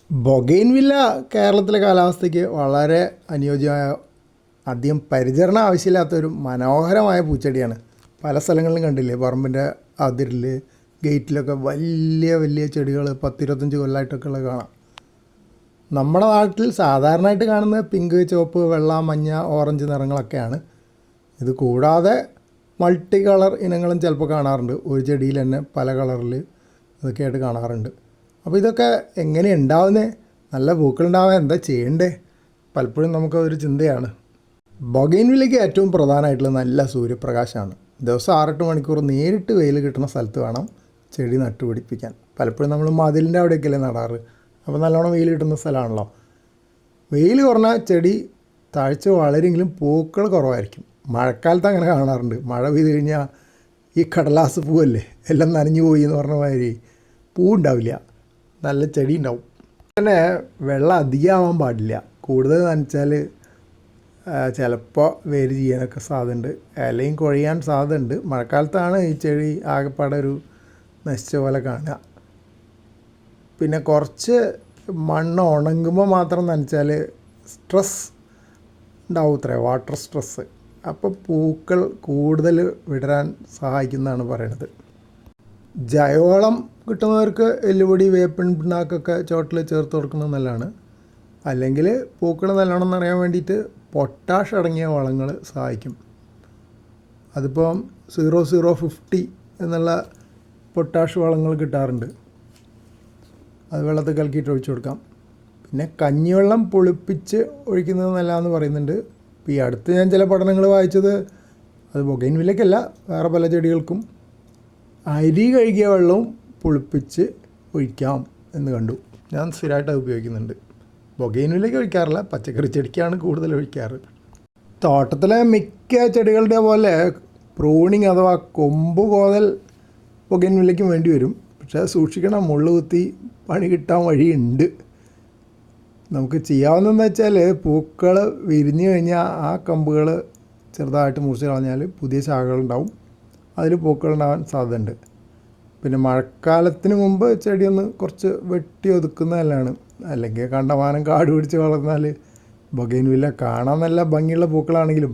ബൊഗെയിൻവില്ല കേരളത്തിലെ കാലാവസ്ഥയ്ക്ക് വളരെ അനുയോജ്യമായ, അധികം പരിചരണം ആവശ്യമില്ലാത്തൊരു മനോഹരമായ പൂച്ചെടിയാണ്. പല സ്ഥലങ്ങളിലും കണ്ടില്ലേ, പറമ്പിൻ്റെ അതിരിൽ ഗേറ്റിലൊക്കെ വലിയ വലിയ ചെടികൾ 10-25 കൊല്ലമായിട്ടൊക്കെ ഉള്ളത് കാണാം. നമ്മുടെ നാട്ടിൽ സാധാരണയായിട്ട് കാണുന്ന പിങ്ക്, ചുവപ്പ്, വെള്ള, മഞ്ഞ, ഓറഞ്ച് നിറങ്ങളൊക്കെയാണ്. ഇത് കൂടാതെ മൾട്ടി കളർ ഇനങ്ങളും ചിലപ്പോൾ കാണാറുണ്ട്. ഒരു ചെടിയിൽ തന്നെ പല കളറിൽ ഇതൊക്കെയായിട്ട് കാണാറുണ്ട്. അപ്പോൾ ഇതൊക്കെ എങ്ങനെ ഉണ്ടാവുന്നത്? നല്ല പൂക്കളുണ്ടാവാൻ എന്താ ചെയ്യണ്ടേ? പലപ്പോഴും നമുക്കതൊരു ചിന്തയാണ്. ബൊഗെയിൻവില്ലയ്ക്ക് ഏറ്റവും പ്രധാനമായിട്ടുള്ള നല്ല സൂര്യപ്രകാശമാണ്. ദിവസം 6-8 മണിക്കൂർ നേരിട്ട് വെയിൽ കിട്ടുന്ന സ്ഥലത്ത് വേണം ചെടി നട്ടുപിടിപ്പിക്കാൻ. പലപ്പോഴും നമ്മൾ മതിലിൻ്റെ അവിടെയൊക്കെയല്ലേ നടാറ്. അപ്പോൾ നല്ലോണം വെയിൽ കിട്ടുന്ന സ്ഥലമാണല്ലോ. വെയിൽ കുറഞ്ഞാൽ ചെടി താഴ്ച വളരെങ്കിലും പൂക്കൾ കുറവായിരിക്കും. മഴക്കാലത്ത് അങ്ങനെ കാണാറുണ്ട്. മഴ പെയ്ത് കഴിഞ്ഞാൽ ഈ കടലാസ് പൂവല്ലേ, എല്ലാം നനഞ്ഞു പോയി എന്ന് പറഞ്ഞ മാതിരി പൂ ഉണ്ടാവില്ല, നല്ല ചെടി ഉണ്ടാവും. പിന്നെ വെള്ളം അധികമാവാൻ പാടില്ല. കൂടുതൽ നനച്ചാൽ ചിലപ്പോൾ വേര് ചെയ്യാനൊക്കെ സാധ്യതയുണ്ട്, ഇലയും കുഴയാൻ സാധ്യതയുണ്ട്. മഴക്കാലത്താണ് ഈ ചെടി ആകെപ്പാടെ ഒരു നശിച്ച പോലെ കാണുക. പിന്നെ കുറച്ച് മണ്ണ് ഉണങ്ങുമ്പോൾ മാത്രം നനച്ചാൽ സ്ട്രെസ് ഉണ്ടാവും, വാട്ടർ സ്ട്രെസ്സ്. അപ്പോൾ പൂക്കൾ കൂടുതൽ വിടരാൻ സഹായിക്കുന്നതാണ് പറയണത്. ജൈവവളം കിട്ടുന്നവർക്ക് എല്ലുപൊടി, വേപ്പിൻ പിണ്ണാക്കൊക്കെ ചോട്ടിൽ ചേർത്ത് കൊടുക്കുന്നത് നല്ലതാണ്. അല്ലെങ്കിൽ പൂക്കൾ നല്ലോണം നിറയാൻ വേണ്ടിയിട്ട് പൊട്ടാഷ് അടങ്ങിയ വളങ്ങൾ സഹായിക്കും. അതിപ്പം 0050 എന്നുള്ള പൊട്ടാഷ് വളങ്ങൾ കിട്ടാറുണ്ട്. അത് വെള്ളത്തിൽ കലക്കിയിട്ട് ഒഴിച്ചു കൊടുക്കാം. പിന്നെ കഞ്ഞിവെള്ളം പുളിപ്പിച്ച് ഒഴിക്കുന്നത് നല്ലതാണെന്ന് പറയുന്നുണ്ട്. ഇപ്പോൾ ഈ അടുത്ത് ഞാൻ ചില പഠനങ്ങൾ വായിച്ചത്, അത് ബൊഗെയിൻവില്ലയ്ക്കല്ല, വേറെ പല ചെടികൾക്കും അരി കഴുകിയ വെള്ളവും പുളിപ്പിച്ച് ഒഴിക്കാം എന്ന് കണ്ടു. ഞാൻ സ്ഥിരമായിട്ട് അത് ഉപയോഗിക്കുന്നുണ്ട്. ബൊഗെയിൻവില്ലയ്ക്ക് ഒഴിക്കാറില്ല, പച്ചക്കറി ചെടിക്കാണ് കൂടുതൽ ഒഴിക്കാറ്. തോട്ടത്തിലെ മിക്ക ചെടികളുടെ പോലെ പ്രൂണിങ് അഥവാ കൊമ്പ് കോതൽ ബൊഗെയിൻവില്ലയ്ക്കും വേണ്ടി വരും. പക്ഷേ സൂക്ഷിക്കണം, മുള്ളു കുത്തി പണി കിട്ടാൻ വഴിയുണ്ട്. നമുക്ക് ചെയ്യാവുന്നതെന്ന് വെച്ചാൽ പൂക്കൾ വിരിഞ്ഞു കഴിഞ്ഞാൽ ആ കമ്പുകൾ ചെറുതായിട്ട് മുറിച്ച് കളഞ്ഞാൽ പുതിയ ശാഖകളുണ്ടാവും, അതിൽ പൂക്കളുണ്ടാവാൻ സാധ്യതയുണ്ട്. പിന്നെ മഴക്കാലത്തിന് മുമ്പ് ചെടിയൊന്ന് കുറച്ച് വെട്ടി ഒതുക്കുന്നതല്ലാണ്. അല്ലെങ്കിൽ കണ്ടമാനം കാട് പിടിച്ച് വളർന്നാൽ ബൊഗെയിൻവില്ല കാണാൻ നല്ല ഭംഗിയുള്ള പൂക്കളാണെങ്കിലും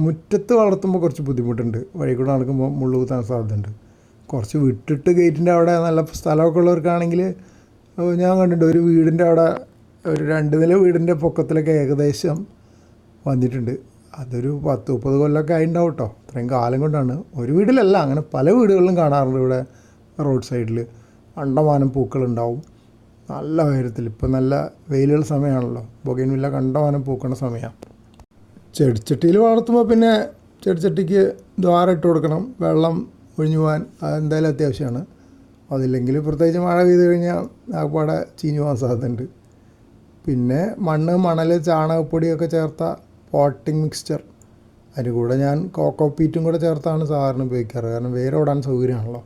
മുറ്റത്ത് വളർത്തുമ്പോൾ കുറച്ച് ബുദ്ധിമുട്ടുണ്ട്. വഴി കൂടെ നടക്കുമ്പോൾ മുള്ളു കുത്താൻ സാധ്യതയുണ്ട്. കുറച്ച് വിട്ടിട്ട് ഗേറ്റിൻ്റെ അവിടെ നല്ല സ്ഥലമൊക്കെ ഉള്ളവർക്കാണെങ്കിൽ ഞാൻ കണ്ടിട്ടുണ്ട്, ഒരു വീടിൻ്റെ അവിടെ ഒരു 2 നില വീടിൻ്റെ പൊക്കത്തിലൊക്കെ ഏകദേശം വന്നിട്ടുണ്ട്. അതൊരു 10-30 കൊല്ലമൊക്കെ ആയിട്ടുണ്ടാവും കേട്ടോ. ഇത്രയും കാലം കൊണ്ടാണ്. ഒരു വീട്ടിലല്ല, അങ്ങനെ പല വീടുകളിലും കാണാറുണ്ട്. ഇവിടെ റോഡ് സൈഡിൽ കണ്ടമാനം പൂക്കളുണ്ടാവും നല്ല ഉയരത്തിൽ. ഇപ്പം നല്ല വെയിലുള്ള സമയമാണല്ലോ, ബൊഗെയിൻവില്ല കണ്ടമാനം പൂക്കണ സമയമാണ്. ചെടിച്ചട്ടിയിൽ വളർത്തുമ്പോൾ പിന്നെ ചെടിച്ചട്ടിക്ക് ദ്വാരം ഇട്ട് കൊടുക്കണം, വെള്ളം ഒഴിഞ്ഞു പോകാൻ അതെന്തായാലും അത്യാവശ്യമാണ്. അതില്ലെങ്കിൽ പ്രത്യേകിച്ച് മഴ പെയ്ത് കഴിഞ്ഞാൽ ആകപ്പാടെ ചീഞ്ഞു പോകാൻ സാധ്യതയുണ്ട്. പിന്നെ മണ്ണ്, മണൽ, ചാണകപ്പൊടിയൊക്കെ ചേർത്ത പോട്ടിംഗ് മിക്സ്ചർ, അതിന് കൂടെ ഞാൻ കോക്കോ പീറ്റും കൂടെ ചേർത്താണ് സാധാരണ ഉപയോഗിക്കാറ്. കാരണം വേരോടാൻ സൗകര്യമാണല്ലോ.